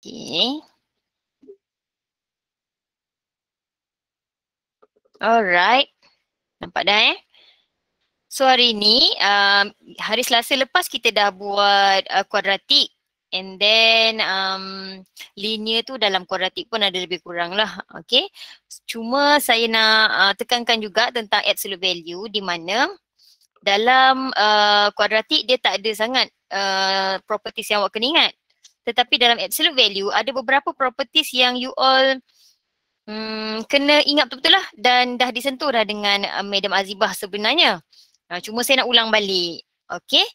Okay. Alright. Nampak dah So hari ni, hari Selasa lepas kita dah buat kuadratik. And then linear tu dalam kuadratik pun ada lebih kurang lah. Okay. Cuma saya nak tekankan juga tentang absolute value di mana dalam kuadratik dia tak ada sangat properties yang awak kena ingat. Tetapi dalam absolute value ada beberapa properties yang you all kena ingat betul-betul lah dan dah disentuh dah dengan Madam Azibah sebenarnya. Cuma saya nak ulang balik. Okay.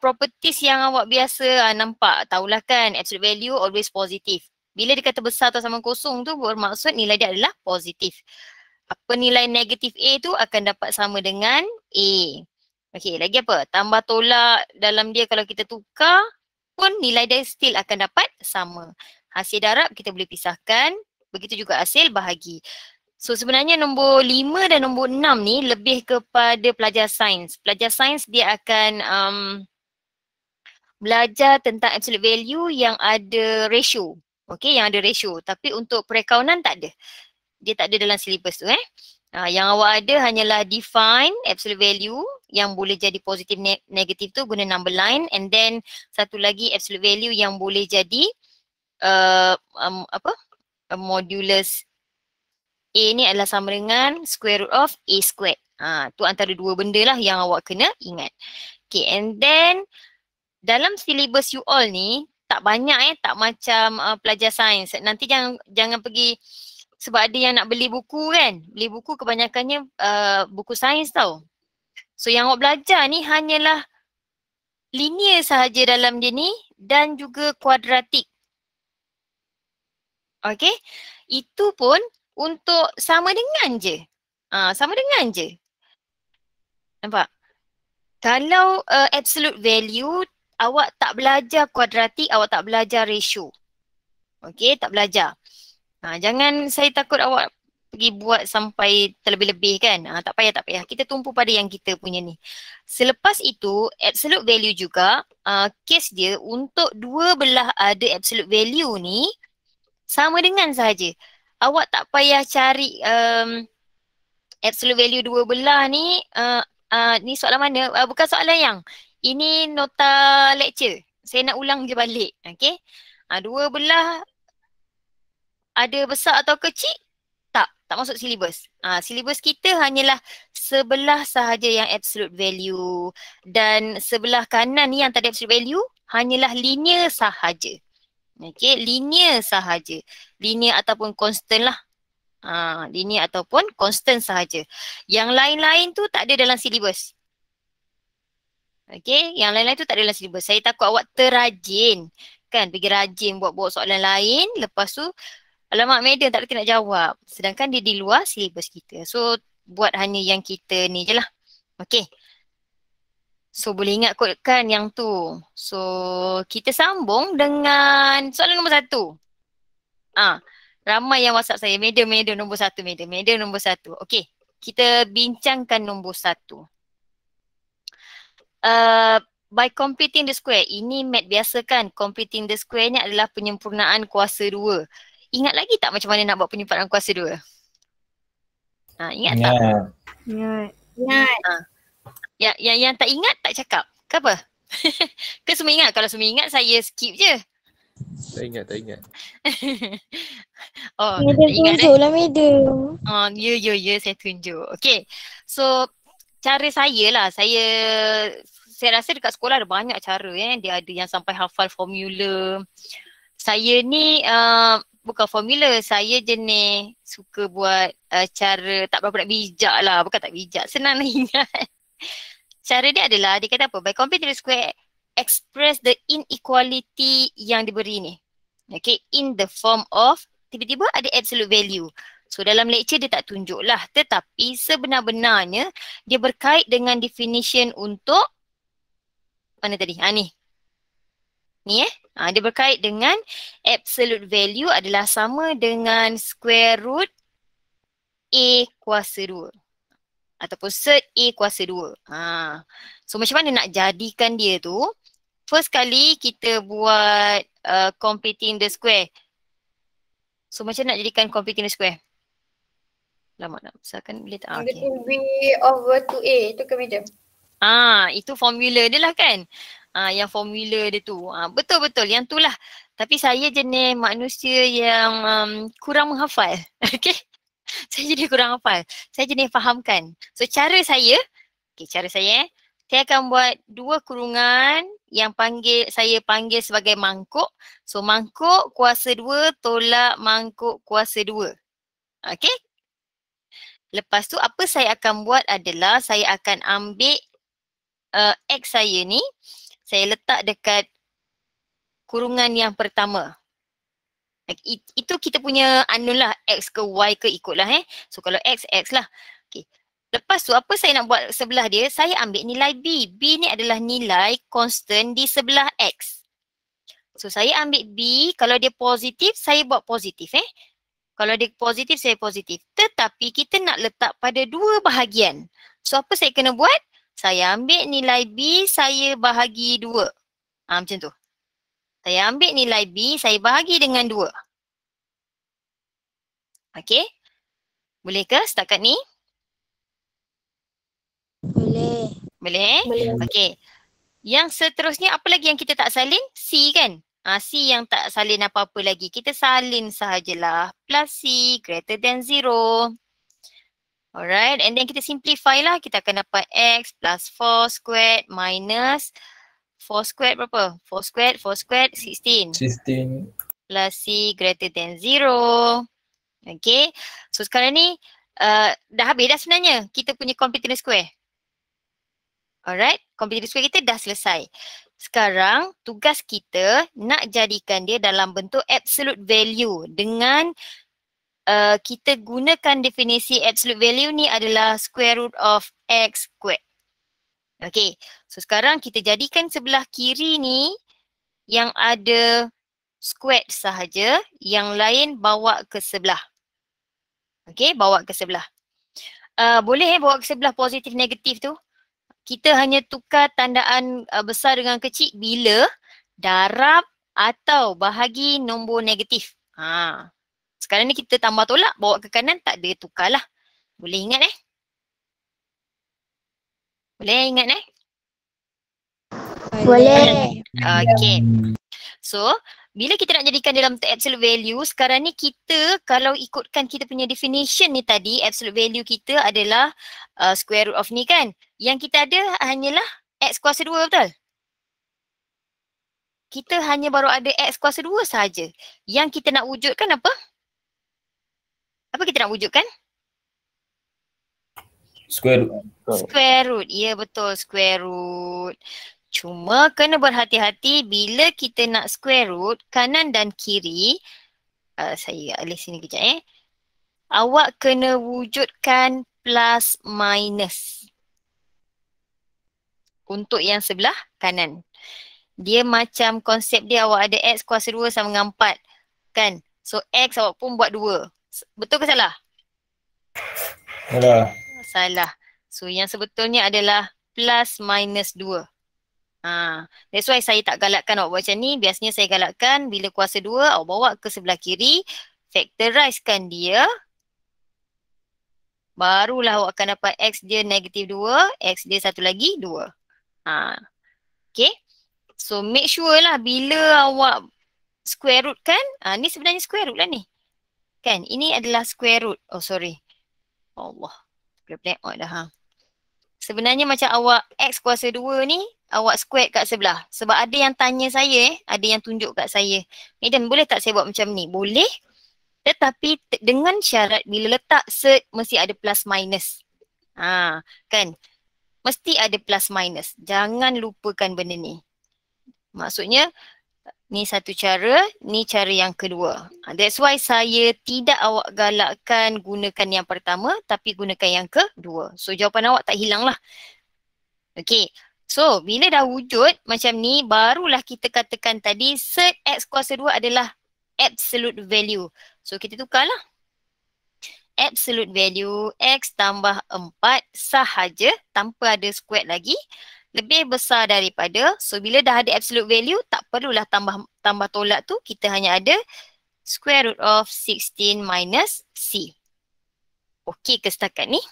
Properties yang awak biasa nampak, tahulah kan absolute value always positive. Bila dia kata besar atau sama kosong tu bermaksud nilai dia adalah positif. Apa nilai negatif A tu akan dapat sama dengan A. Okay, lagi apa? Tambah tolak dalam dia kalau kita tukar pun nilai dia still akan dapat sama. Hasil darab kita boleh pisahkan. Begitu juga hasil bahagi. So sebenarnya nombor 5 dan nombor 6 ni lebih kepada pelajar sains. Pelajar sains dia akan belajar tentang absolute value yang ada ratio. Okay, yang ada ratio. Tapi untuk perakaunan tak ada. Dia tak ada dalam silibus tu Yang awak ada hanyalah define absolute value yang boleh jadi positif negatif tu guna number line, and then satu lagi absolute value yang boleh jadi modulus A ni adalah sama dengan square root of A squared. Tu antara dua benda lah yang awak kena ingat. Okay, and then dalam silibus you all ni tak banyak tak macam pelajar sains. Nanti jangan pergi sebab ada yang nak beli buku kan. Beli buku kebanyakannya buku sains tau. So yang awak belajar ni hanyalah linear sahaja dalam dia ni dan juga kuadratik. Okay. Itu pun untuk sama dengan je. Sama dengan je. Nampak? Kalau absolute value awak tak belajar kuadratik, awak tak belajar ratio. Okay, tak belajar. Jangan saya takut awak pergi buat sampai terlebih-lebih kan. Tak payah. Kita tumpu pada yang kita punya ni. Selepas itu, absolute value juga, case dia untuk dua belah ada absolute value ni sama dengan sahaja. Awak tak payah cari absolute value dua belah ni, ni soalan mana? Bukan soalan yang. Ini nota lecture. Saya nak ulang je balik. Okay. Dua belah ada besar atau kecil? Tak masuk silibus. Silibus kita hanyalah sebelah sahaja yang absolute value dan sebelah kanan ni yang tak ada absolute value hanyalah linear sahaja. Okay, linear sahaja. Linear ataupun constant lah. Linear ataupun constant sahaja. Yang lain-lain tu tak ada dalam silibus. Okay, yang lain-lain tu tak ada dalam silibus. Saya takut awak terrajin. Kan, pergi rajin buat-buat soalan lain. Lepas tu alamak madam tak reti nak jawab. Sedangkan dia di luar silibus kita. So buat hanya yang kita ni je lah. Okay. So boleh ingat kot kan yang tu. So kita sambung dengan soalan nombor 1. Ramai yang WhatsApp saya. Madam nombor 1. Madam nombor 1. Okay. Kita bincangkan nombor 1. By computing the square. Ini mat biasa kan. Computing the square ni adalah penyempurnaan kuasa 2. Ingat lagi tak macam mana nak buat penyempurnaan kuasa 2? Ingat tak? Ingat. Yang tak ingat tak cakap. Kenapa? Ke semua ingat? Kalau semua ingat saya skip je. Tak ingat. Madam tunjuklah madam. Ya, saya tunjuk. Okay. So cara saya lah. Saya rasa dekat sekolah ada banyak cara Dia ada yang sampai hafal formula. Saya ni bukan formula, saya jenis suka buat cara tak berapa nak bijak lah. Bukan tak bijak, senang nak ingat. Cara dia adalah, dia kata apa? By computing the square, express the inequality yang diberi ni. Okay, in the form of, tiba-tiba ada absolute value. So dalam lecture dia tak tunjuk lah. Tetapi sebenar-benarnya, dia berkait dengan definition untuk, mana tadi? Ni. Ni dia berkait dengan absolute value adalah sama dengan square root A kuasa 2. Ataupun sert A kuasa 2. So macam mana nak jadikan dia tu? First kali kita buat completing the square. So macam nak jadikan completing the square? Lama nak besarkan boleh tak? Dia tu B over 2A tu ke madam? Itu formula dia lah kan. Yang formula dia tu. Betul-betul yang tu lah. Tapi saya jenis manusia yang kurang menghafal. Okay. Saya jenis kurang hafal. Saya jenis fahamkan. So cara saya, saya akan buat 2 kurungan yang saya panggil sebagai mangkuk. So mangkuk kuasa 2 tolak mangkuk kuasa 2. Okay. Lepas tu apa saya akan buat adalah saya akan ambil X saya ni, saya letak dekat kurungan yang pertama. Itu kita punya lah, X ke Y ke ikutlah So kalau X, X lah. Okay. Lepas tu apa saya nak buat sebelah dia, saya ambil nilai B. B ni adalah nilai constant di sebelah X. So saya ambil B, kalau dia positif, saya buat positif Kalau dia positif, saya positif. Tetapi kita nak letak pada 2 bahagian. So apa saya kena buat? Saya ambil nilai B, saya bahagi 2. Macam tu. Saya ambil nilai B, saya bahagi dengan 2. Okey? Boleh ke setakat ni? Boleh. Boleh? Boleh. Okey. Yang seterusnya apa lagi yang kita tak salin? C kan? C yang tak salin apa-apa lagi. Kita salin sahajalah. Plus C greater than 0. Alright. And then kita simplify lah. Kita akan dapat X plus 4 squared minus 4 squared berapa? 4 squared 16. 16. Plus C greater than 0. Okay. So sekarang ni dah habis dah sebenarnya kita punya completing square. Alright. Completing square kita dah selesai. Sekarang tugas kita nak jadikan dia dalam bentuk absolute value dengan kita gunakan definisi absolute value ni adalah square root of x squared. Okay, so sekarang kita jadikan sebelah kiri ni yang ada squared sahaja, yang lain bawa ke sebelah. Okay, bawa ke sebelah. Boleh bawa ke sebelah positif negatif tu. Kita hanya tukar tandaan besar dengan kecil bila darab atau bahagi nombor negatif. Sekarang ni kita tambah tolak, bawa ke kanan, tak ada tukar lah. Boleh ingat Boleh ingat Boleh. Okay. So, bila kita nak jadikan dalam absolute value, sekarang ni kita kalau ikutkan kita punya definition ni tadi, absolute value kita adalah square root of ni kan. Yang kita ada hanyalah x kuasa 2, betul? Kita hanya baru ada x kuasa 2 sahaja. Yang kita nak wujudkan apa? Apa kita nak wujudkan? Square root. Square root. Ya betul, square root. Cuma kena berhati-hati bila kita nak square root kanan dan kiri. Saya alih sini kejap Awak kena wujudkan plus minus. Untuk yang sebelah kanan. Dia macam konsep dia awak ada x kuasa 2 sama dengan 4. Kan? So x awak pun buat 2. Betul ke salah? Salah. Salah. So yang sebetulnya adalah plus minus 2. That's why saya tak galakkan awak buat macam ni. Biasanya saya galakkan bila kuasa 2 awak bawa ke sebelah kiri. Factorizekan dia. Barulah awak akan dapat x dia negatif 2. X dia satu lagi 2. Okay. So make sure lah bila awak square root kan. Ni sebenarnya square root lah ni. Kan? Ini adalah square root. Oh sorry. Allah. Black out dah Sebenarnya macam awak x kuasa 2 ni awak square kat sebelah. Sebab ada yang tanya saya ada yang tunjuk kat saya. Madam boleh tak saya buat macam ni? Boleh. Tetapi dengan syarat bila letak cert mesti ada plus minus. Kan? Mesti ada plus minus. Jangan lupakan benda ni. Maksudnya ni satu cara, ni cara yang kedua. That's why saya tidak awak galakkan gunakan yang pertama tapi gunakan yang kedua. So jawapan awak tak hilang lah. Okay. So bila dah wujud macam ni barulah kita katakan tadi cert x kuasa 2 adalah absolute value. So kita tukarlah. Absolute value x tambah 4 sahaja tanpa ada square lagi lebih besar daripada. So bila dah ada absolute value, tak perlulah tambah tolak tu, kita hanya ada square root of 16 minus C. Okey ke setakat ni?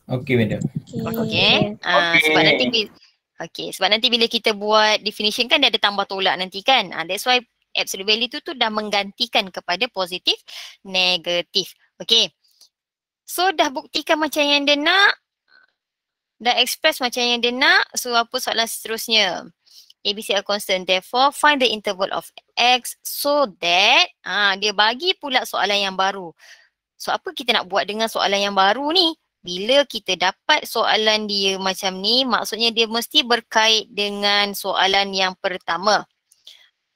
Okey, madam. Okey. Sebab nanti bila kita buat definition kan dia ada tambah tolak nanti kan. That's why absolute value tu dah menggantikan kepada positif, negatif. Okey. So dah buktikan macam yang dia nak. Dah express macam yang dia nak. So apa soalan seterusnya? ABC are constant. Therefore find the interval of X so that dia bagi pula soalan yang baru. So apa kita nak buat dengan soalan yang baru ni? Bila kita dapat soalan dia macam ni, maksudnya dia mesti berkait dengan soalan yang pertama.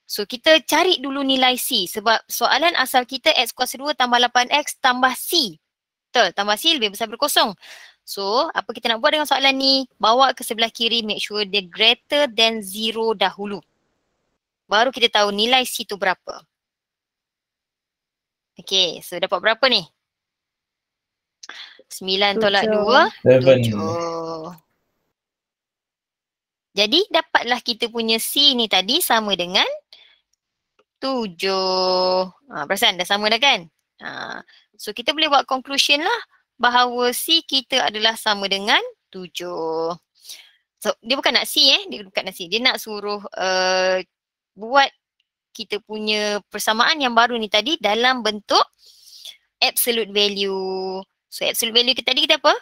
So kita cari dulu nilai C sebab soalan asal kita X kuasa 2 tambah 8X tambah C. Betul, tambah C lebih besar daripada kosong. So apa kita nak buat dengan soalan ni? Bawa ke sebelah kiri, make sure dia greater than 0 dahulu. Baru kita tahu nilai C tu berapa. Okay, so dapat berapa ni? 9 tolak 2, 7. Jadi dapatlah kita punya C ni tadi sama dengan 7. Perasan dah sama dah kan? So kita boleh buat conclusion lah bahawa C kita adalah sama dengan 7. So dia bukan nak C dia bukan nak C. Dia nak suruh buat kita punya persamaan yang baru ni tadi dalam bentuk absolute value. So absolute value kita tadi kita apa?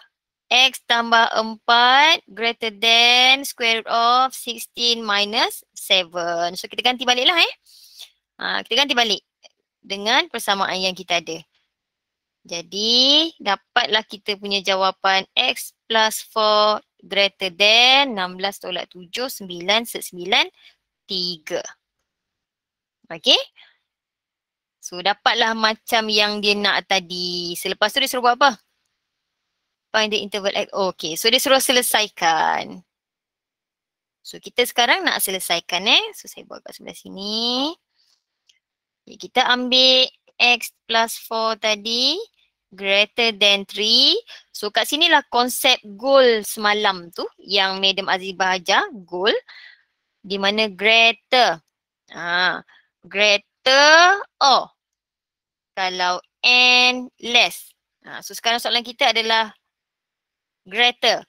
X tambah 4 greater than square root of 16 minus 7. So kita ganti balik lah kita ganti balik dengan persamaan yang kita ada. Jadi dapatlah kita punya jawapan X plus 4 greater than 16 tolak 7, 9 set 9, 3. Okay. So dapatlah macam yang dia nak tadi. Selepas tu dia suruh buat apa? Find the interval X. Okay, so dia suruh selesaikan. So kita sekarang nak selesaikan So saya buat kat sebelah sini. Okay, kita ambil X plus 4 tadi greater than 3. So kat sinilah konsep goal semalam tu yang Madam Azibah ajar, goal. Di mana greater. Greater or kalau n less. So sekarang soalan kita adalah greater.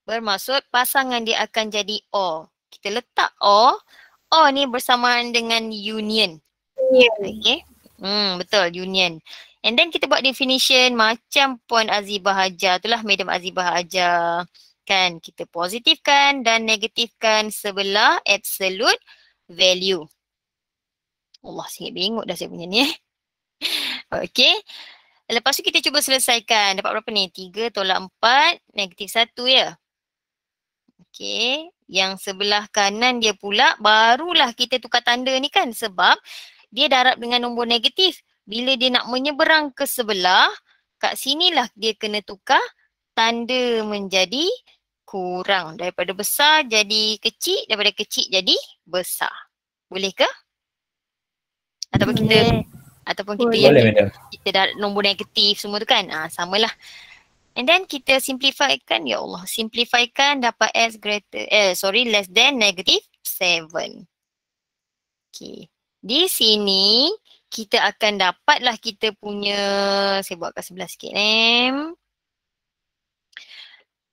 Bermaksud pasangan dia akan jadi or. Kita letak or. Or ni bersamaan dengan union. Okay. Betul, union. And then kita buat definition macam Puan Azibah ajar. Itulah Madam Azibah ajar. Kan kita positifkan dan negatifkan sebelah absolute value. Allah, sikit bengok dah saya punya ni Okay. Lepas tu kita cuba selesaikan. Dapat berapa ni? 3 tolak 4, negatif 1 ya. Okay. Yang sebelah kanan dia pula barulah kita tukar tanda ni kan. Sebab dia darab dengan nombor negatif. Bila dia nak menyeberang ke sebelah, kat sinilah dia kena tukar tanda menjadi kurang. Daripada besar jadi kecil, daripada kecil jadi besar. Boleh ke? Ataupun kita yang kita dah nombor negatif semua tu kan. Samalah. And then kita simplifykan, ya Allah, simplifykan dapat S less than negative 7. Okay. Di sini kita akan dapatlah kita punya, saya buat kat sebelah sikit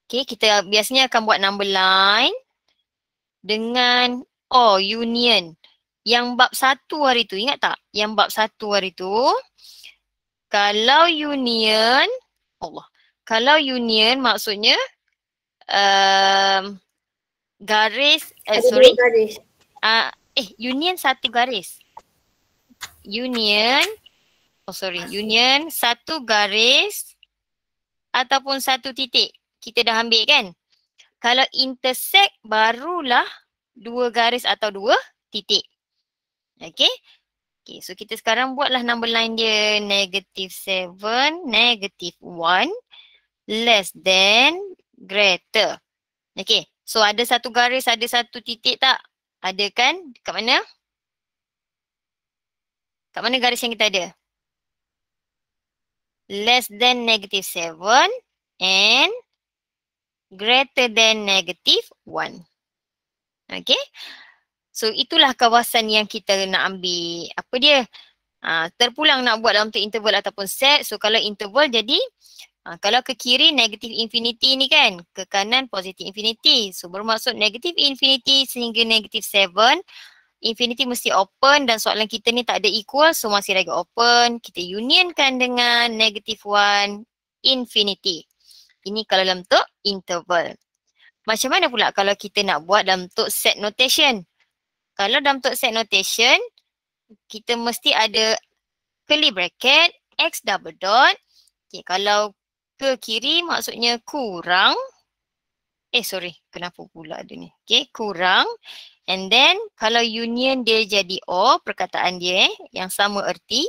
Okay, kita biasanya akan buat number line dengan union. Yang bab 1 hari tu, ingat tak? Yang bab 1 hari tu, kalau union, kalau union maksudnya garis, garis. Union satu garis. Union satu garis ataupun satu titik. Kita dah ambil kan? Kalau intersect barulah 2 garis atau 2 titik. Okay. Okay, so kita sekarang buatlah number line dia negative 7, negative 1, less than, greater. Okay, so ada satu garis, ada satu titik tak? Ada kan? Kat mana? Kat mana garis yang kita ada? Less than negative 7 and greater than -1. Okay. So itulah kawasan yang kita nak ambil. Apa dia? Terpulang nak buat dalam bentuk interval ataupun set. So kalau interval jadi kalau ke kiri negatif infinity ni kan, ke kanan positif infinity. So bermaksud negatif infinity sehingga negatif 7. Infinity mesti open dan soalan kita ni tak ada equal, so masih lagi open. Kita unionkan dengan negatif 1 infinity. Ini kalau dalam bentuk interval. Macam mana pula kalau kita nak buat dalam bentuk set notation? Kalau dalam bentuk set notation, kita mesti ada curly bracket, x double dot. Okay, kalau ke kiri maksudnya kurang. Kenapa pula ada ni? Okay, kurang. And then kalau union dia jadi O, perkataan dia yang sama erti.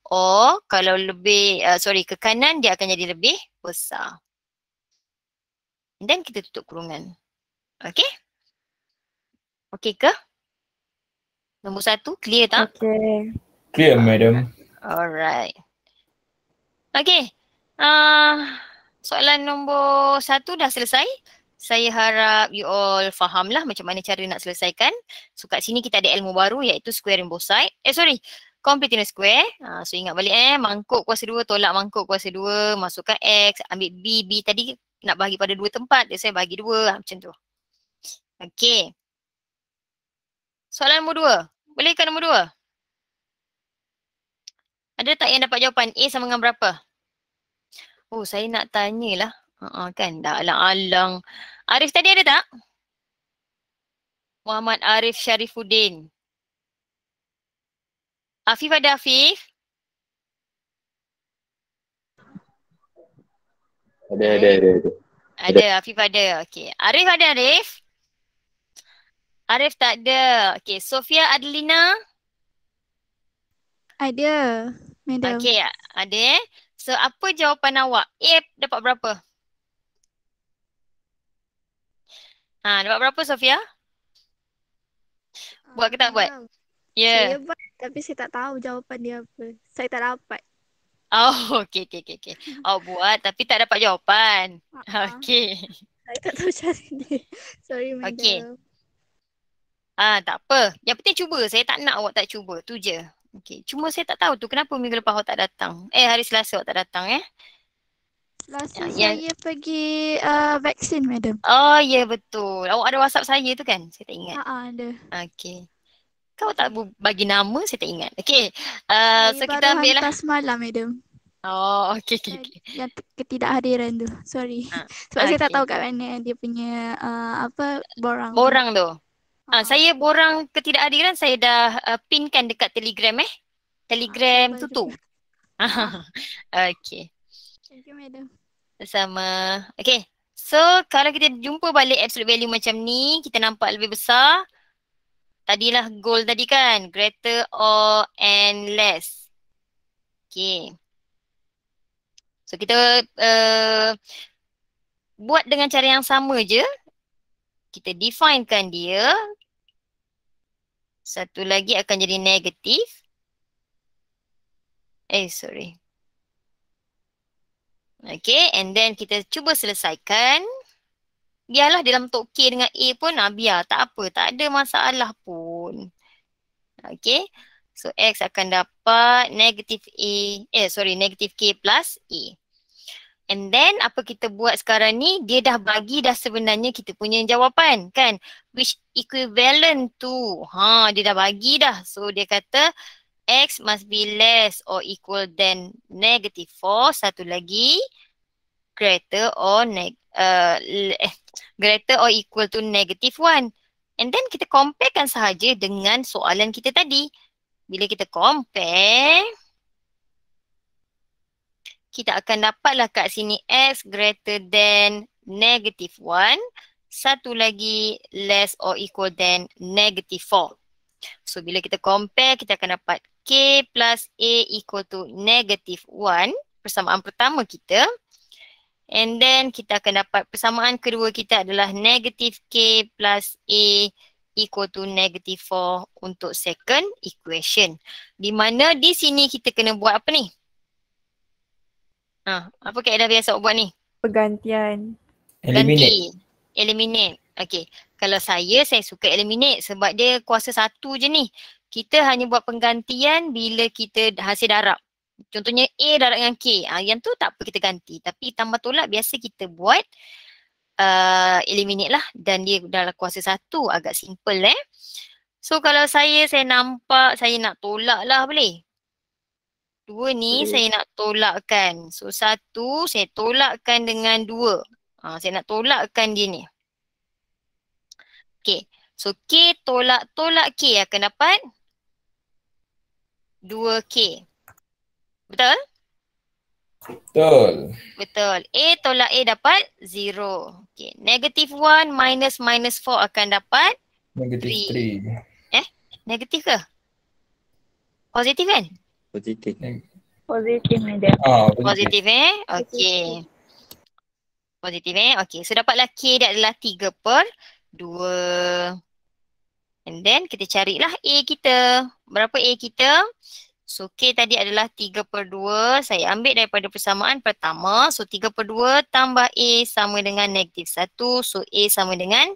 O kalau lebih, ke kanan dia akan jadi lebih besar. And then kita tutup kurungan. Okay? Okay ke? Nombor 1 clear tak? Okay. Clear, madam. Alright. Okay. Soalan nombor 1 dah selesai. Saya harap you all faham lah macam mana cara nak selesaikan. So kat sini kita ada ilmu baru iaitu squaring both side. Completing a square. So ingat balik mangkuk kuasa 2 tolak mangkuk kuasa 2. Masukkan X, ambil B. B tadi nak bagi pada 2 tempat. Jadi saya bagi 2 macam tu. Okay. Soalan nombor 2. Boleh kan nombor 2? Ada tak yang dapat jawapan A sama dengan berapa? Oh, saya nak tanyalah. Kan dah alang-alang. Arif tadi ada tak? Muhammad Arif Syarifuddin. Afif ada Afif? Ada, Afif ada. Okey. Arif ada Arif? Arif tak ada. Okey, Sofia Adelina? Ada, madam. Okey, ada. So apa jawapan awak? A dapat berapa? Dapat berapa Sofia? Buat ke tak buat? Ya. Saya buat tapi saya tak tahu jawapan dia apa. Saya tak dapat. Oh, okey. Awak buat tapi tak dapat jawapan. Okey. Saya tak tahu cara dia. Sorry, madam. Okey. Tak apa. Yang penting cuba. Saya tak nak awak tak cuba. Tu je. Okey. Cuma saya tak tahu tu kenapa minggu lepas awak tak datang. Hari Selasa awak tak datang Selasa saya pergi vaksin, madam. Oh, ya betul. Awak ada WhatsApp saya tu kan? Saya tak ingat. Ada. Okey. Kau tak bagi nama, saya tak ingat. Okey. Saya So baru kita ambil lah. hantar semalam, madam. Oh, okey. Yang ketidakhadiran tu. Sorry. Sebab saya tak tahu kat mana dia punya borang. Borang tu. Saya borang ketidakhadiran saya dah pinkan dekat Telegram Telegram tutup. Okey. Thank you, madam. Sama. Okay. So, kalau kita jumpa balik absolute value macam ni, kita nampak lebih besar. Tadilah goal tadi kan, greater or and less. Okay. So, kita buat dengan cara yang sama je. Kita definekan dia. Satu lagi akan jadi negatif. Okay, and then kita cuba selesaikan. Biarlah dalam bentuk K dengan A pun biar, tak apa, tak ada masalah pun. Okay, so X akan dapat negatif K plus A. And then apa kita buat sekarang ni, dia dah bagi dah sebenarnya kita punya jawapan kan. Which equivalent to, dia dah bagi dah. So dia kata X must be less or equal than negative 4. Satu lagi, greater or equal to negative 1. And then kita comparekan sahaja dengan soalan kita tadi. Bila kita compare, kita akan dapatlah kat sini X greater than negative 1. Satu lagi less or equal than negative 4. So bila kita compare, kita akan dapat K plus A equal to negative 1. Persamaan pertama kita. And then kita akan dapat persamaan kedua kita adalah negative K plus A equal to negative 4 untuk second equation. Di mana di sini kita kena buat apa ni? Apa kaedah biasa awak buat ni? Pergantian. Ganti. Eliminate. Okay. Kalau saya suka eliminate sebab dia kuasa satu je ni. Kita hanya buat penggantian bila kita hasil darab. Contohnya A darab dengan K. Yang tu tak apa kita ganti. Tapi tambah tolak biasa kita buat eliminate lah. Dan dia dalam kuasa satu. Agak simple So kalau saya nampak saya nak tolak lah boleh? Dua ni saya nak tolakkan. So satu saya tolakkan dengan dua. Saya nak tolakkan dia ni. Okay. So K tolak K akan dapat 2K. Betul? Betul. Betul. A tolak A dapat 0. Okay. Negative 1 minus 4 akan dapat Negatif 3. Negatif ke? Positif kan? Positif. Positif, madam. Positif Okay. Positif Okay. So dapatlah K dia adalah 3/2. And then kita carilah A kita. Berapa A kita? So K tadi adalah 3/2. Saya ambil daripada persamaan pertama. So 3/2 tambah A sama dengan negatif 1. So A sama dengan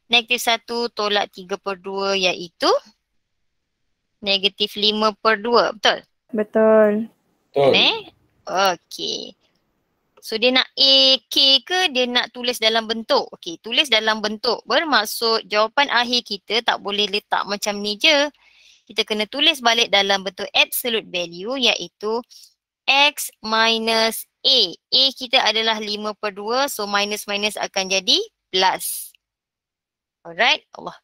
negatif 1 tolak 3/2 iaitu negatif 5/2. Betul? Betul. Betul. Okay. So dia nak A, K ke dia nak tulis dalam bentuk? Okay, tulis dalam bentuk. Bermaksud jawapan akhir kita tak boleh letak macam ni je. Kita kena tulis balik dalam bentuk absolute value iaitu X minus A. A kita adalah 5/2. So minus akan jadi plus. Alright. Allah.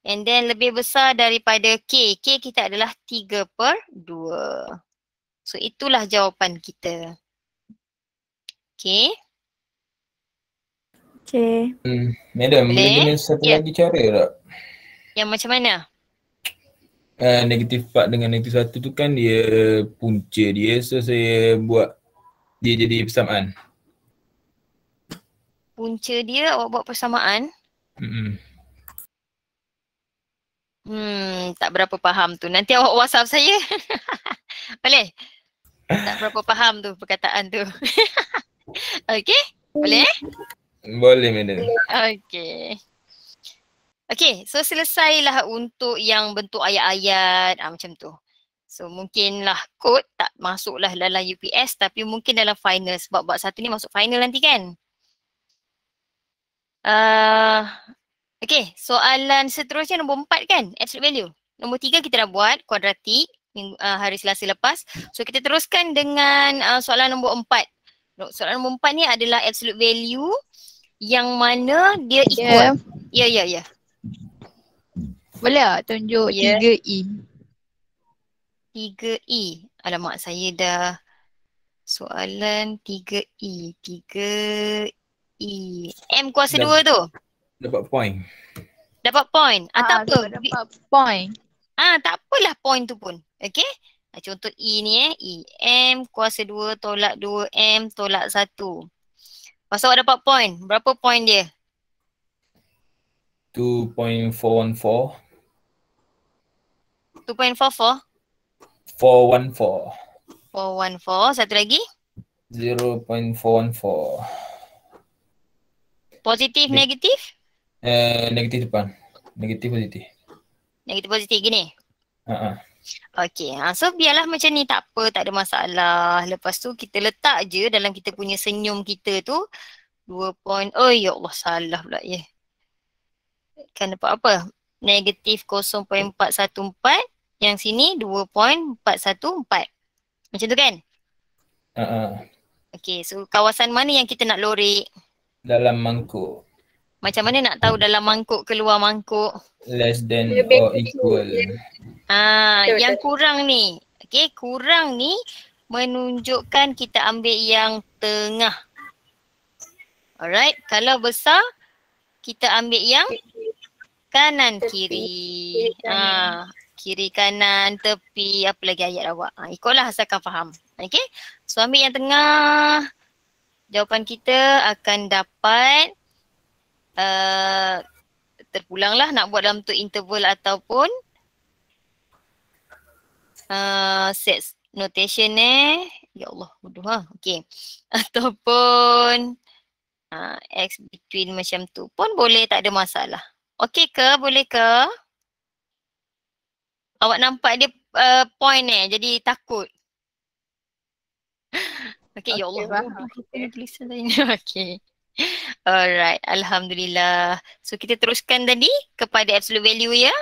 And then lebih besar daripada K. K kita adalah 3/2. So itulah jawapan kita. Okay. Okay. Madam, boleh Boleh? guna satu Ya. lagi cara tak? Yang macam mana? Negatif 4 dengan negatif 1 tu kan dia punca dia. So saya buat dia jadi persamaan. Punca dia awak buat persamaan. Tak berapa faham tu. Nanti awak WhatsApp saya. Boleh? Tak berapa faham tu perkataan tu. Okay? Boleh? Boleh, madam. Okay. Okay, so selesailah untuk yang bentuk ayat-ayat macam tu. So mungkinlah kod tak masuklah dalam UPS tapi mungkin dalam final sebab bab satu ni masuk final nanti kan. Okay, soalan seterusnya nombor 4 kan, absolute value. Nombor 3 kita dah buat, kuadratik hari Selasa lepas. So kita teruskan dengan soalan nombor 4. Soalan nombor 4 ni adalah absolute value yang mana dia equal. Ya. Boleh tak tunjuk Ya. 3E? 3E. Alamak, saya dah soalan 3E. 3E. M kuasa 2 tu. Dapat point. Dapat point. Tak apa. Dapat point. Tak apalah point tu pun. Okay. Contoh E ni E. M kuasa 2 tolak 2M tolak 1. Masa awak dapat point. Berapa point dia? 2.414. 2.44. 414. 414. Satu lagi. 0.414. Positif, negatif? Negatif depan. Negatif positif. Negatif positif gini. Okay, so biarlah macam ni, tak apa, tak ada masalah. Lepas tu kita letak je dalam kita punya senyum kita tu 2 point, oh ya Allah salah pula ya. Kan dapat apa? Negatif 0.414, yang sini 2.414. Macam tu kan? Okay, so kawasan mana yang kita nak lorek? Dalam mangkuk. Macam mana nak tahu dalam mangkuk ke luar mangkuk? Less than Lebih or equal. Yang kurang ni. Okay, kurang ni menunjukkan kita ambil yang tengah. Alright, kalau besar kita ambil yang kanan kiri. Kiri kanan, tepi, apa lagi ayat awak. Ikutlah asalkan faham. Okay, so ambil yang tengah. Jawapan kita akan dapat terpulanglah nak buat dalam bentuk interval ataupun set notation ya Allah bodoh Okay, ataupun X between macam tu pun boleh, tak ada masalah. Okey ke? Boleh ke? Awak nampak dia point jadi takut. Okey, ya Okey, Allah. faham. Apa tulisan lain? Okey. Alright, Alhamdulillah. So kita teruskan tadi kepada absolute value ya.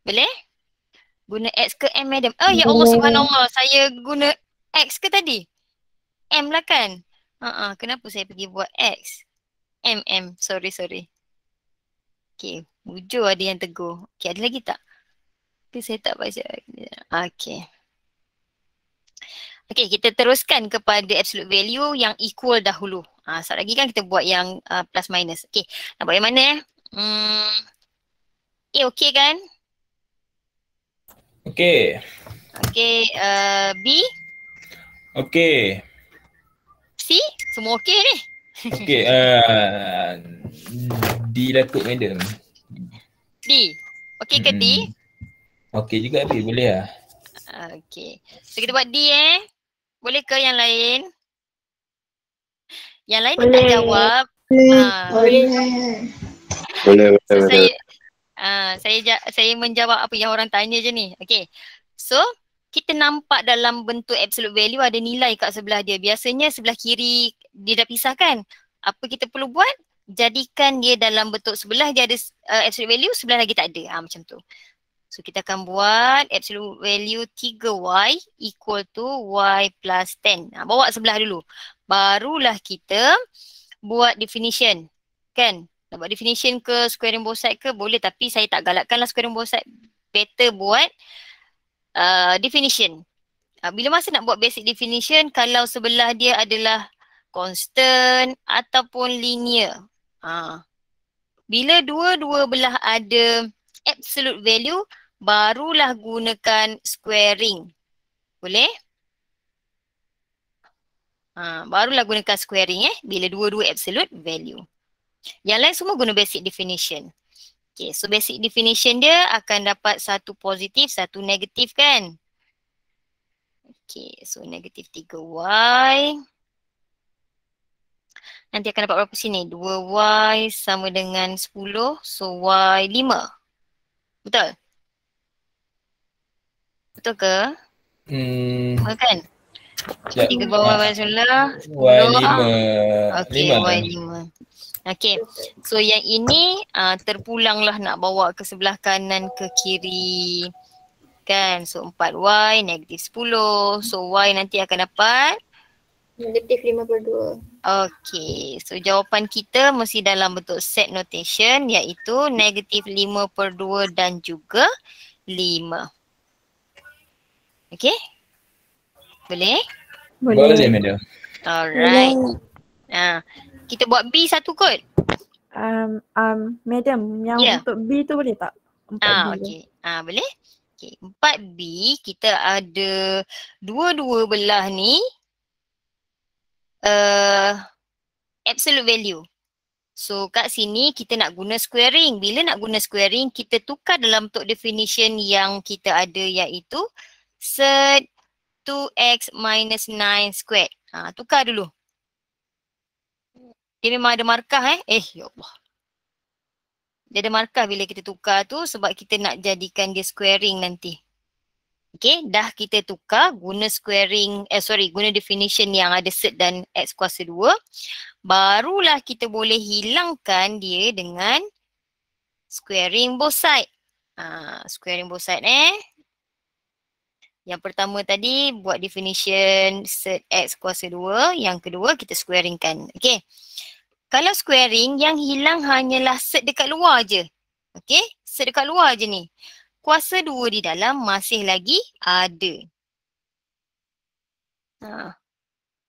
Boleh? Guna X ke M, madam? Oh ya Allah, subhanallah. Saya guna X ke tadi? M lah kan? Kenapa saya pergi buat X? M. Sorry. Okay, bujur ada yang tegur. Okay, ada lagi tak? Tapi saya tak baca. Okay. Okay, kita teruskan kepada absolute value yang equal dahulu. Sekejap lagi kan kita buat yang plus minus. Okay, nak buat yang mana okay kan? Okay. Okay, B, Okay. C, semua okay ni. Okay. D lah kot madam. D, okay ke D? Okay juga B, boleh lah. Okay, so kita buat D Boleh ke yang lain? Yang lain dia tak jawab. Boleh. So saya menjawab apa yang orang tanya je ni. Okay. So kita nampak dalam bentuk absolute value ada nilai kat sebelah dia. Biasanya sebelah kiri dia dah pisah kan. Apa kita perlu buat? Jadikan dia dalam bentuk sebelah dia ada absolute value, sebelah lagi tak ada. Macam tu. So kita akan buat absolute value 3y equal to y plus 10. Bawa sebelah dulu. Barulah kita buat definition. Kan? Nak buat definition ke squaring both side ke boleh, tapi saya tak galakkanlah squaring both side. Better buat definition. Bila masa nak buat basic definition, kalau sebelah dia adalah constant ataupun linear. Bila dua-dua belah ada absolute value, barulah gunakan squaring. Boleh? Barulah gunakan squaring bila dua-dua absolute value. Yang lain semua guna basic definition. Okay, so basic definition dia akan dapat satu positif, satu negatif kan? Okay, so negatif 3y. Nanti akan dapat berapa sini? 2y sama dengan 10, so y 5. Betul? Betul ke? Betul kan? Ya. 3 bawah Rasulullah. Y5. Okay, Y5. Okay, so yang ini terpulanglah nak bawa ke sebelah kanan ke kiri. Kan, so 4y negatif 10. So y nanti akan dapat? Negatif 5/2. Okay, so jawapan kita mesti dalam bentuk set notation iaitu negatif 5/2 dan juga 5. Okay? Boleh? Boleh madam. Alright. Kita buat B satu kot. Madam, yang untuk B tu boleh tak? 4B. Okay. Boleh? Okay. 4B kita ada dua-dua belah ni absolute value. So kat sini kita nak guna squaring. Bila nak guna squaring, kita tukar dalam bentuk definition yang kita ada iaitu set 2x minus 9 squared. Tukar dulu. Dia memang ada markah ya Allah. Dia ada markah bila kita tukar tu sebab kita nak jadikan dia squaring nanti. Okay, dah kita tukar guna squaring, guna definition yang ada set dan x kuasa 2. Barulah kita boleh hilangkan dia dengan squaring both side. Squaring both side Yang pertama tadi buat definition set x kuasa 2. Yang kedua kita squaringkan. Okay. Kalau squaring yang hilang hanyalah set dekat luar je. Okay. Set dekat luar je ni. Kuasa 2 di dalam masih lagi ada.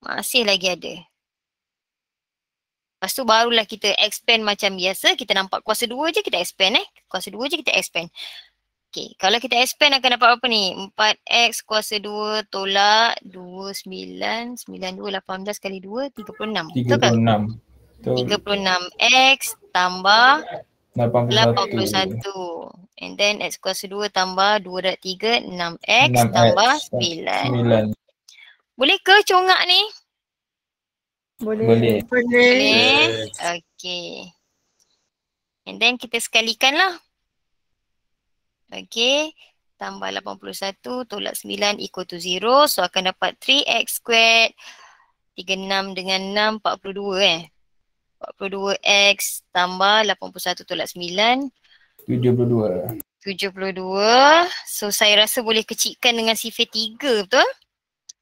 Masih lagi ada. Lepas tu barulah kita expand macam biasa. Kita nampak kuasa 2 je kita expand Kuasa 2 je kita expand. Okay, kalau kita expand akan dapat apa ni? 4x kuasa 2 tolak 29, 92, 18 kali 2, 36. 36. 36x tambah 81. 81. And then x kuasa 2 tambah 2 darab 3, 6x tambah 9. Boleh ke congak ni? Boleh. Boleh. Okay. And then kita sekalikan lah. Okay. Tambah 81 tolak 9 equal to 0. So akan dapat 3x squared. 36 dengan 6, 42 42x tambah 81 tolak 9. 72. 72. So saya rasa boleh kecilkan dengan sifar 3, betul?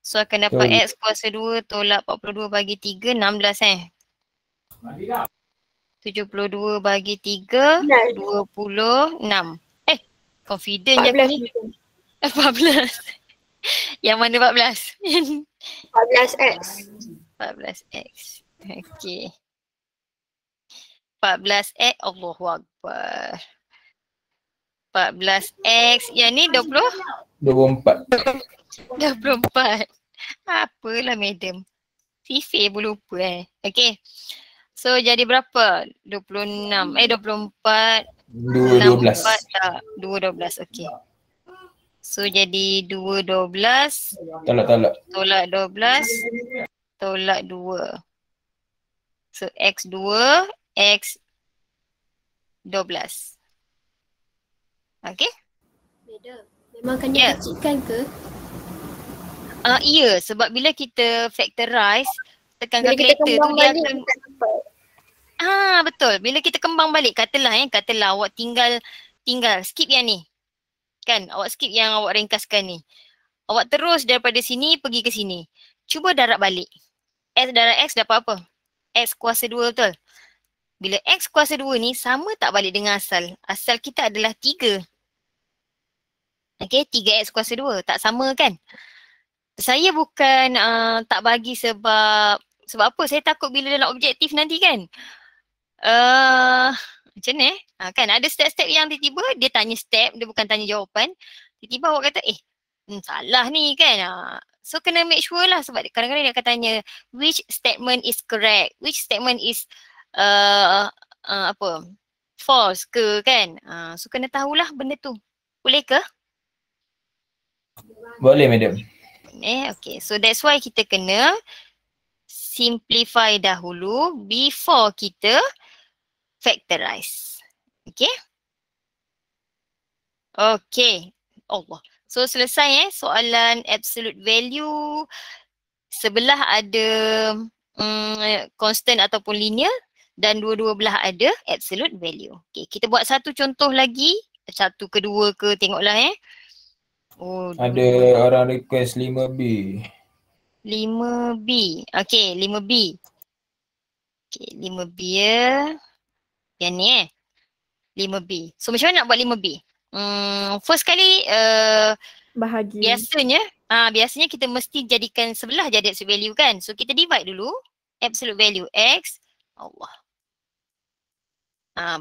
So akan dapat Betul. x kuasa 2 tolak 42 bagi 3, 16 72 bagi 3, 26. Confident je aku ni. 14. Yang mana 14? 14x. 14x. Okay. 14x, Allahu Akbar. 14x, yang ni 20? 24. 24. Apalah madam. Sifir pun lupa Okay. So jadi berapa? 26. 24. 212. 64 tak. 212. Okay. So jadi 212. Tolak. Tolak 12. Tolak 2. So x2. X 12. Okay. Madam, memang kena kecilkan ke? Ya, sebab bila kita factorize, tekan Bila kita calculator tu kembang dia balik, akan kita dapat. betul. Bila kita kembang balik, katalah awak tinggal skip yang ni. Kan, awak skip yang awak ringkaskan ni. Awak terus daripada sini pergi ke sini. Cuba darab balik. X darab X dapat apa? X kuasa 2, betul? Bila X kuasa 2 ni sama tak balik dengan asal? Asal kita adalah 3. Okay, 3X kuasa 2. Tak sama kan? Saya bukan tak bagi sebab apa? Saya takut bila dalam objektif nanti kan. Macam ni kan ada step-step yang tiba-tiba dia tanya step, dia bukan tanya jawapan. Tiba-tiba awak kata salah ni kan. So kena make sure lah sebab kadang-kadang dia akan tanya which statement is correct, which statement is false ke kan. So kena tahulah benda tu. Boleh ke? Boleh, madam. Okay. So that's why kita kena simplify dahulu before kita factorize. Okay. Okay. Allah. So selesai soalan absolute value. Sebelah ada constant ataupun linear dan dua-dua belah ada absolute value. Okay. Kita buat satu contoh lagi. Satu kedua ke tengoklah Ada orang request 5B. 5B. Okay, 5B. Okay, 5B ya. Yang ni 5B. So macam mana nak buat 5B? First kali Bahagi. biasanya kita mesti jadikan sebelah jadi absolute value kan. So kita divide dulu absolute value X. Allah.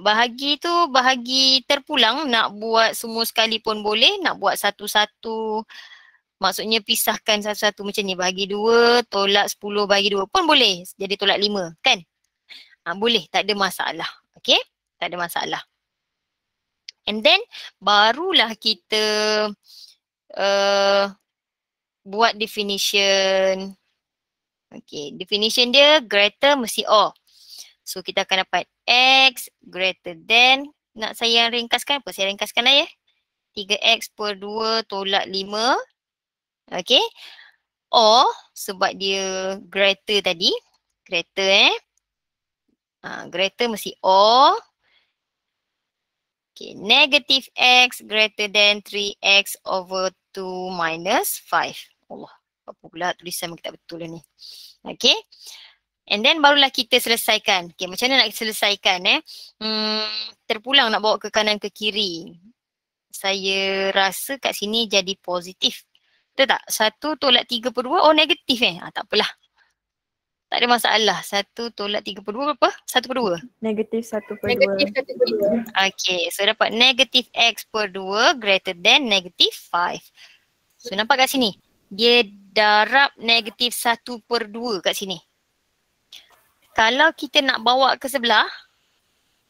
Bahagi tu bahagi terpulang, nak buat semua sekali pun boleh, nak buat satu-satu. Maksudnya pisahkan satu-satu macam ni, bahagi 2, tolak 10 bagi 2 pun boleh. Jadi tolak 5 kan? Boleh, tak ada masalah. Okay? Tak ada masalah. And then barulah kita buat definition. Okay, definition dia greater mesti O. So kita akan dapat X greater than, nak saya ringkaskan apa? Saya ringkaskan lah ya. 3X per 2 tolak 5. Okay. Or sebab dia greater tadi. Greater greater mesti or. Okay. Negative X greater than 3X over 2 minus 5. Allah. Apa pula tulisan kita betul ni. Okay. And then barulah kita selesaikan. Okay, macam mana nak selesaikan terpulang nak bawa ke kanan ke kiri. Saya rasa kat sini jadi positif. Betul tak? 1 tolak 3 per 2, negatif tak apalah. Tak ada masalah. 1 tolak 3 per 2 berapa? 1 per 2? Negatif 1 per 2. Negatif 1 per 2. Okay, so dapat negatif X per 2 greater than negatif 5. So nampak kat sini? Dia darab negatif 1 per 2 kat sini. Kalau kita nak bawa ke sebelah,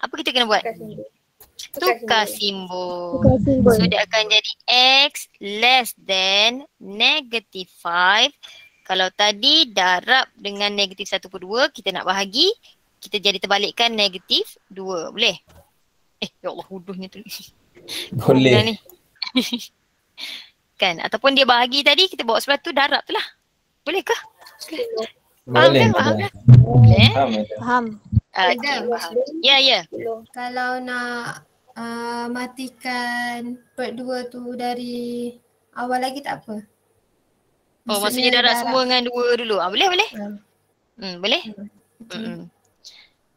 apa kita kena buat? Tukar simbol. So dia akan jadi X less than negative 5. Kalau tadi darab dengan negatif 1/2, kita nak bahagi, kita jadi terbalikkan negatif 2. Boleh? Ya Allah, huduhnya tu. Boleh. Ni. Kan? Ataupun dia bahagi tadi, kita bawa sebelah tu, darab tu lah. Boleh ke? Boleh. Faham kan? Boleh. Faham? Faham. Okay, faham. Ya. Kalau nak matikan part 2 tu dari awal lagi tak apa. Oh, maksudnya darab semua dengan 2 dulu. Boleh? Boleh?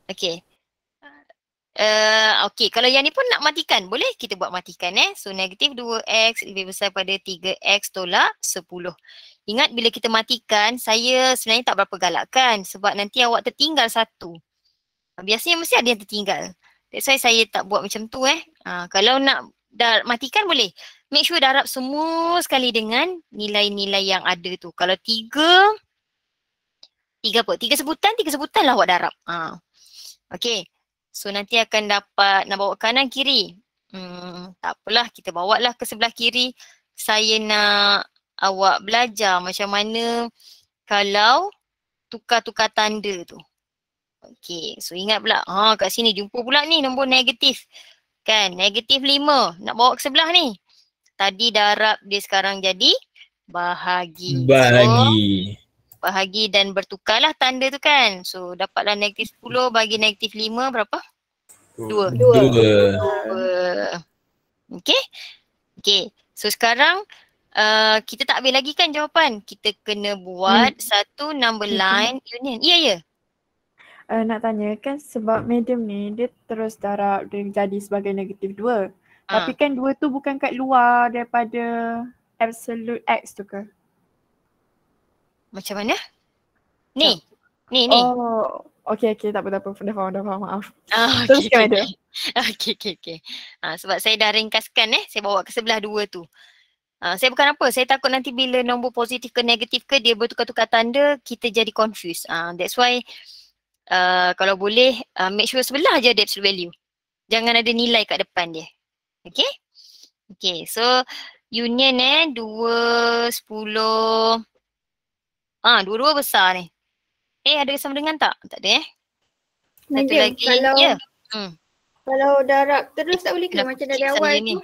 Okay. Okay, kalau yang ni pun nak matikan, boleh kita buat matikan So negatif 2x lebih besar pada 3x tolak 10. Ingat bila kita matikan, saya sebenarnya tak berapa galakkan sebab nanti awak tertinggal satu. Biasanya mesti ada yang tertinggal. That's why saya tak buat macam tu Kalau nak matikan boleh. Make sure darab semua sekali dengan nilai-nilai yang ada tu. Kalau 3 sebutan lah awak darab. Okay. So nanti akan dapat nak bawa kanan kiri. Tak apalah, kita bawa lah ke sebelah kiri. Saya nak awak belajar macam mana kalau tukar-tukar tanda tu. Okay, so ingat pula. Kat sini jumpa pula ni nombor negatif. Kan, negatif 5. Nak bawa ke sebelah ni. Tadi darab dia sekarang jadi bahagi. Bahagi dan bertukarlah tanda tu kan. So dapatlah negatif 10 bagi negatif 5 berapa? 2. Okay. So sekarang kita tak habis lagi kan jawapan. Kita kena buat satu number line union. Ya. Nak tanya kan sebab madam ni dia terus darab dia jadi sebagai negatif 2. Tapi kan 2 tu bukan kat luar daripada absolute X tu ke? Macam mana? Ni. Oh, okay. Tak apa. Dah faham. Maaf. Teruskan madam. Okay. Sebab saya dah ringkaskan saya bawa ke sebelah 2 tu. Saya bukan apa, saya takut nanti bila nombor positif ke negatif ke dia bertukar-tukar tanda, kita jadi confused. That's why kalau boleh make sure sebelah je ada absolute value. Jangan ada nilai kat depan dia. Okay, so union 2, 10. 2 besar ni. Ada sama dengan tak? Tak ada Satu lagi. Kalau darab terus tak boleh ke macam dari awal tu?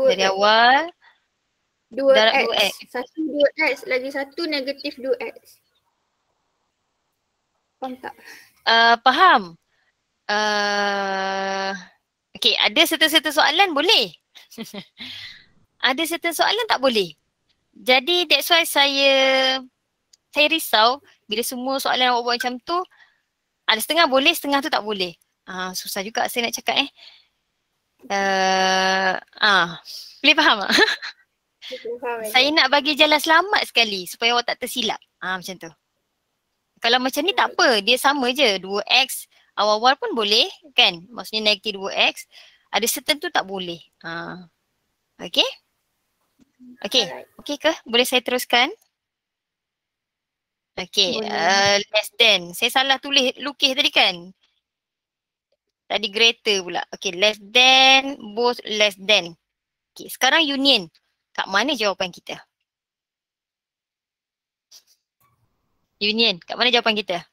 Dari awal. 2x. Satu 2x lagi satu negatif 2x. Faham tak? Faham. Okay, ada serta-serta soalan boleh. Ada serta soalan tak boleh. Jadi that's why saya risau bila semua soalan awak buat macam tu. Ada setengah boleh, setengah tu tak boleh. Susah juga saya nak cakap boleh faham tak? Saya nak bagi jalan selamat sekali supaya awak tak tersilap. Macam tu. Kalau macam ni tak apa, dia sama je. 2x awal-awal pun boleh kan? Maksudnya negatif 2x. Ada tertentu tak boleh. Okay? Okay ke? Boleh saya teruskan? Okay, less than. Saya salah tulis lukis tadi kan? Tadi greater pula. Okay, less than, both less than. Okay, sekarang union. Kat mana jawapan kita? Union, kat mana jawapan kita?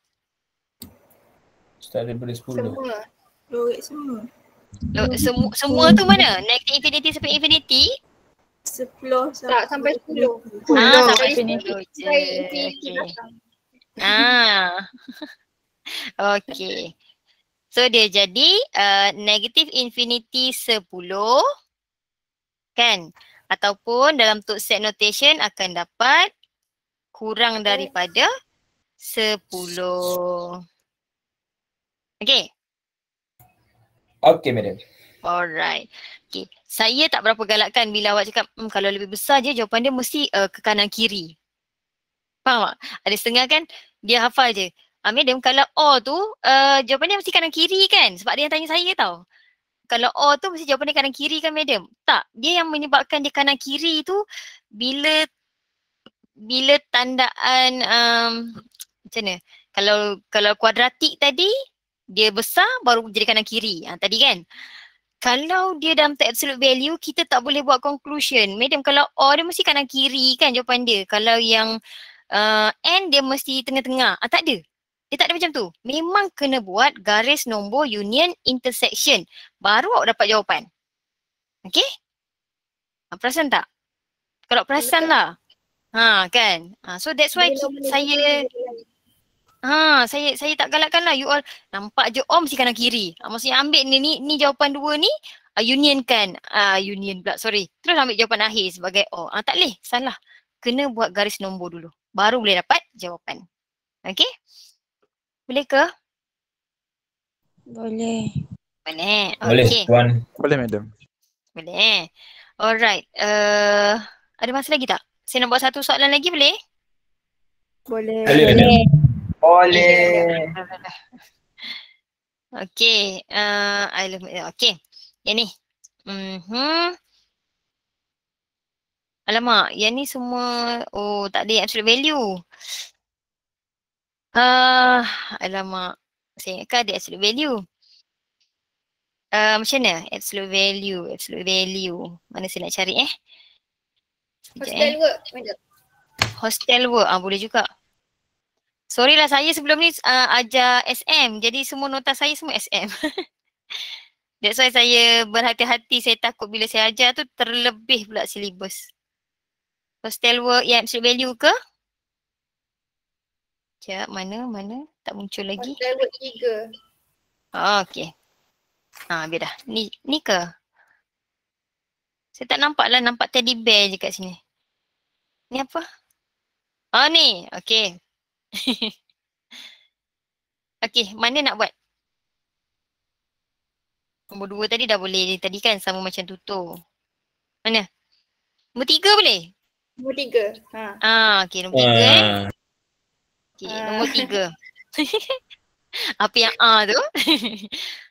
Start daripada 10. Semua tu mana? Negative infinity sampai infinity? 10 tak sampai 10. Sampai infinity. Okay. So dia jadi negative infinity 10 kan? Ataupun dalam untuk set notation akan dapat kurang daripada 10. Okay. Okay, madam. Alright. Okay. Saya tak berapa galakkan bila awak cakap kalau lebih besar je jawapan dia mesti ke kanan kiri. Faham tak? Ada setengah kan dia hafal je. Madam kalau O tu jawapan dia mesti kanan kiri kan? Sebab dia yang tanya saya tau. Kalau O tu mesti jawapan dia kanan kiri kan madam? Tak. Dia yang menyebabkan dia kanan kiri tu bila tandaan macam mana? Kalau kuadratik tadi dia besar baru jadi kanan kiri. Tadi kan. Kalau dia dalam absolute value kita tak boleh buat conclusion. Madam kalau O dia mesti kanan kiri kan jawapan dia. Kalau yang N dia mesti tengah-tengah. Tak ada. Dia tak ada macam tu. Memang kena buat garis nombor union intersection. Baru awak dapat jawapan. Okay? Perasan tak? Kalau perasan lah. Kan. So that's why saya tak galakkan lah. You all nampak je mesti kanan kiri. Maksudnya ambil ni jawapan dua ni, union kan. Union pula, sorry. Terus ambil jawapan akhir sebagai O. Tak boleh, salah. Kena buat garis nombor dulu. Baru boleh dapat jawapan. Okay? Boleh ke? Boleh. Boleh. Boleh, Okay. Tuan. Boleh, Madam. Boleh. Alright. Ada masa lagi tak? Saya nak buat satu soalan lagi boleh? Boleh. Boleh. Boleh. Okay. Okay. Yang ni. Alamak, yang ni semua tak ada absolute value. Alamak. Saya ingatkan ada absolute value. Macam mana? Absolute value. Mana saya nak cari Hostel work, madam. Hostel work, boleh juga. Sorry lah, saya sebelum ni ajar SM. Jadi semua nota saya semua SM. That's why saya berhati-hati. Saya takut bila saya ajar tu terlebih pula silibus. Hostel work yang absolute value ke? Sekejap, mana? Tak muncul lagi. Hostel work 3. Okay. Biar dah. Ni ke? Saya tak nampak lah. Nampak teddy bear je kat sini. Ni apa? Ni. Okay. Okay, mana nak buat? Nombor 2 tadi dah boleh. Tadi kan sama macam tutur. Mana? Nombor 3 boleh? Nombor 3. Okay, nombor 3 Okay, nombor 3. Apa yang tu?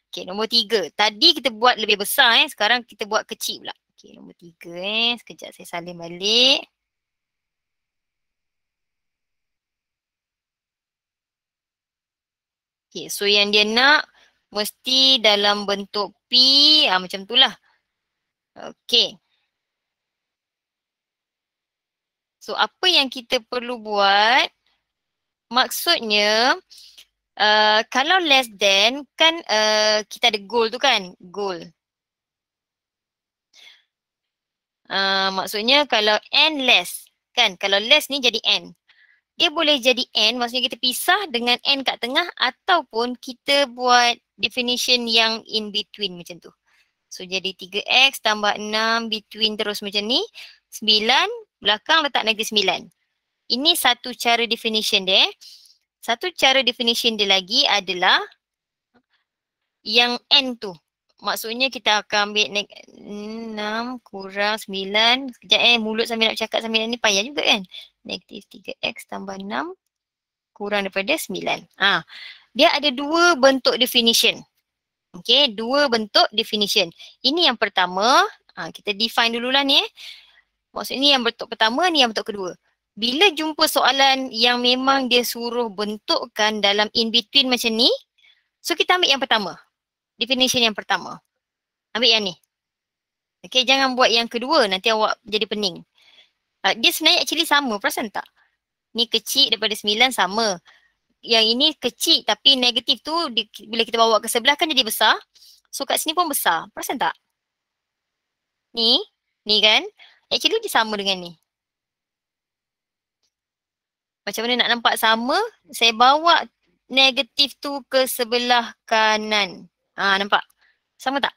Okay, nombor 3. Tadi kita buat lebih besar sekarang kita buat kecil pula. Okay, nombor 3 Sekejap saya salin balik. Okay, so yang dia nak mesti dalam bentuk P, macam tu lah. Okay. So apa yang kita perlu buat, maksudnya kalau less than kan kita ada goal tu kan, goal. Maksudnya kalau n less kan, kalau less ni jadi n. Dia boleh jadi n, maksudnya kita pisah dengan n kat tengah ataupun kita buat definition yang in between macam tu. So jadi 3x tambah 6 between terus macam ni. 9 belakang letak negatif 9. Ini satu cara definition dia. Satu cara definition dia lagi adalah yang n tu. Maksudnya kita akan ambil 6 kurang 9. Sekejap mulut sambil nak cakap sambil ni payah juga kan. Negatif 3x tambah 6 kurang daripada 9. Dia ada dua bentuk definition. Okay, dua bentuk definition. Ini yang pertama, kita define dululah ni Maksudnya yang bentuk pertama, ni yang bentuk kedua. Bila jumpa soalan yang memang dia suruh bentukkan dalam in between macam ni, so kita ambil yang pertama. Definition yang pertama. Ambil yang ni. Okay, jangan buat yang kedua, nanti awak jadi pening. Dia sebenarnya actually sama, perasan tak? Ni kecil daripada 9 sama. Yang ini kecil tapi negatif tu bila kita bawa ke sebelah kan jadi besar. So kat sini pun besar, perasan tak? Ni kan, actually dia sama dengan ni. Macam mana nak nampak sama? Saya bawa negatif tu ke sebelah kanan. Nampak? Sama tak?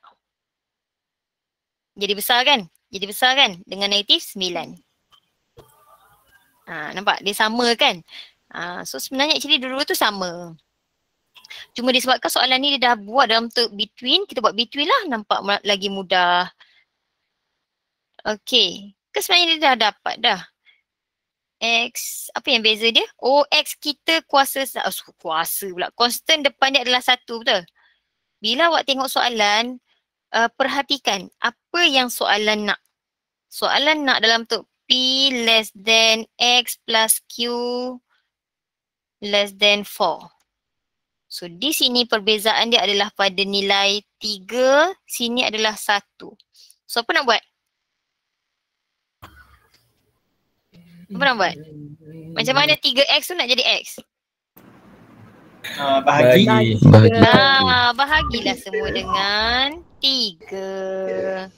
Jadi besar kan? Jadi besar kan? Dengan negatif 9. Nampak? Dia sama kan? So sebenarnya actually dua-dua tu sama. Cuma disebabkan soalan ni dia dah buat dalam bentuk between, kita buat between lah, nampak lagi mudah. Okay. Sebenarnya dia dah dapat dah. X, apa yang beza dia? X kita kuasa pula. Constant depan dia adalah 1, betul? Bila awak tengok soalan, perhatikan apa yang soalan nak. Soalan nak dalam bentuk P less than X plus Q less than 4. So di sini perbezaan dia adalah pada nilai 3, sini adalah 1. So apa nak buat? Apa nak buat? Macam mana 3x tu nak jadi x? Bahagi. Bahagilah semua dengan 3.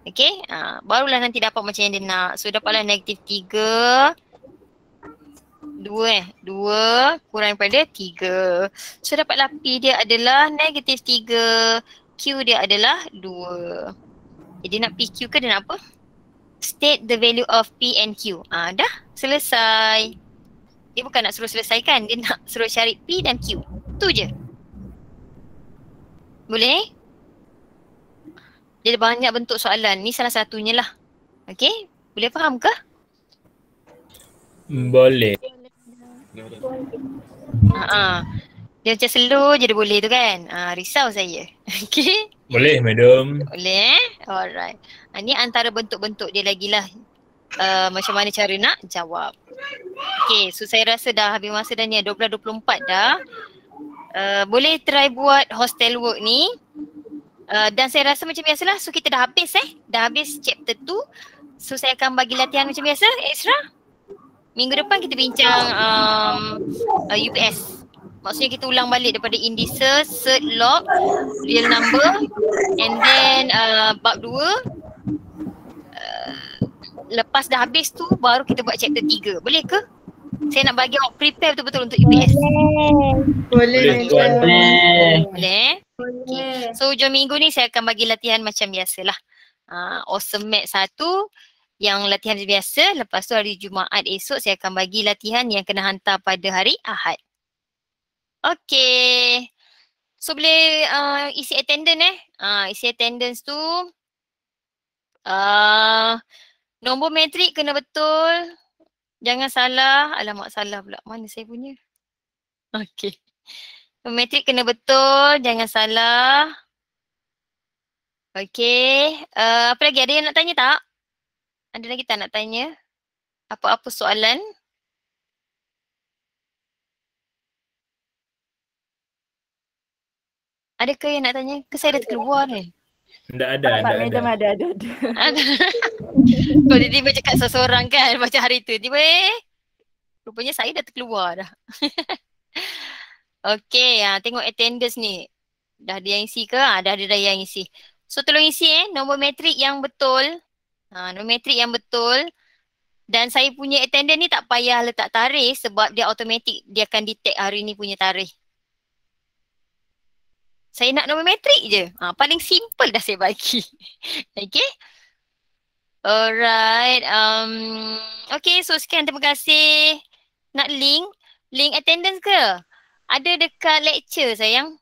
Okay, barulah nanti dapat macam yang dia nak. So dapatlah negatif 3. 2 kurang daripada 3. So dapatlah P dia adalah negatif 3. Q dia adalah 2. Jadi nak PQ ke dia nak apa? State the value of P and Q. Dah selesai. Dia bukan nak suruh selesaikan, dia nak suruh cari P dan Q. Tu je. Boleh? Dia ada banyak bentuk soalan. Ni salah satunya lah. Okay? Boleh faham ke? Boleh. Dia macam slow je dia boleh tu kan. Risau saya. Okay? Boleh, madam. Boleh? Alright. Ni antara bentuk-bentuk dia lagi lah. Macam mana cara nak jawab. Okay, so saya rasa dah habis masa dah ni. 12.24 dah. Boleh try buat hostel work ni. Dan saya rasa macam biasalah. So kita dah habis Dah habis chapter 2. So saya akan bagi latihan macam biasa. Extra. Minggu depan kita bincang UPS. Maksudnya kita ulang balik daripada indices, cert, log, real number, and then bab 2. Lepas dah habis tu baru kita buat chapter 3. Boleh ke? Saya nak bagi awak prepare betul-betul untuk UPS. Boleh. Boleh? Okay. So hujung minggu ni saya akan bagi latihan macam biasalah. Awesome Math 1 yang latihan biasa. Lepas tu hari Jumaat esok saya akan bagi latihan yang kena hantar pada hari Ahad. Okay. So boleh isi attendance isi attendance tu nombor metrik kena betul. Jangan salah. Alamak salah pula. Mana saya punya? Okay. Nombor metrik kena betul. Jangan salah. Okay. Apa lagi? Ada yang nak tanya tak? Ada lagi tak nak tanya? Apa-apa soalan? Adakah yang nak tanya? Ke saya dah terkeluar ni? Tak ada. Madam ada. Kau tiba-tiba cakap seseorang kan macam hari tu. Tiba rupanya saya dah terkeluar dah. Okay, tengok attendance ni. Dah ada yang isi ke? Dah ada yang isi. So tolong isi nombor metrik yang betul. Nombor metrik yang betul. Dan saya punya attendance ni tak payah letak tarikh sebab dia automatik. Dia akan detect hari ni punya tarikh. Saya nak nombor metrik je. Paling simple dah saya bagi. Okay. Alright. Okay, so sekian. Terima kasih. Nak link? Link attendance ke? Ada dekat lecture sayang.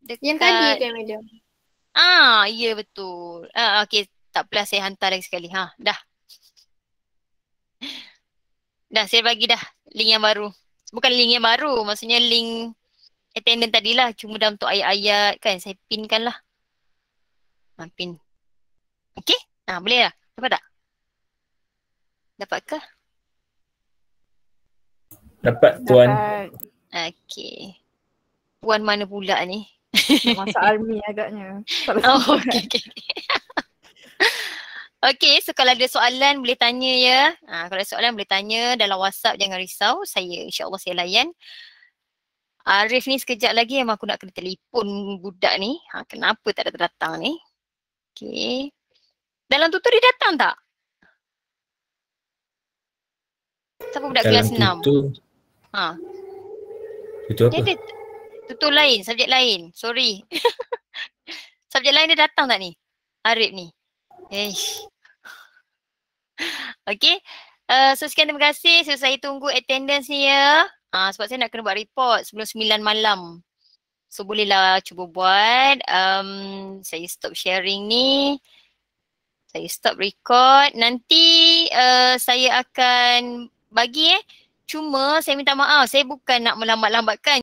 Dekat... Yang tadi kan madam? Ya betul. Okay, tak apalah saya hantar lagi sekali. Dah. Dah saya bagi dah link yang baru. Bukan link yang baru, maksudnya link attendance tadilah. Cuma dalam untuk ayat-ayat kan saya pinkan lah. Pin. Okay? Boleh lah. Dapat tak? Dapat ke? Dapat tuan. Okay. Puan mana pula ni? Masuk army agaknya. Okay. Okay, so kalau ada soalan boleh tanya ya. Kalau ada soalan boleh tanya dalam WhatsApp, jangan risau. InsyaAllah saya layan. Arif ni sekejap lagi memang aku nak kena telefon budak ni. Kenapa tak datang ni? Okay. Dalam tutor dia datang tak? Siapa budak kelas 6? Tutor apa? Dia tutor lain, subjek lain. Sorry. Subjek lain dia datang tak ni? Arif ni. Okay. So sekian, terima kasih. So saya tunggu attendance ni ya. Sebab saya nak kena buat report sebelum 9 malam. So bolehlah cuba buat. Saya stop sharing ni. Saya stop record. Nanti saya akan bagi Cuma saya minta maaf. Saya bukan nak melambat-lambatkan.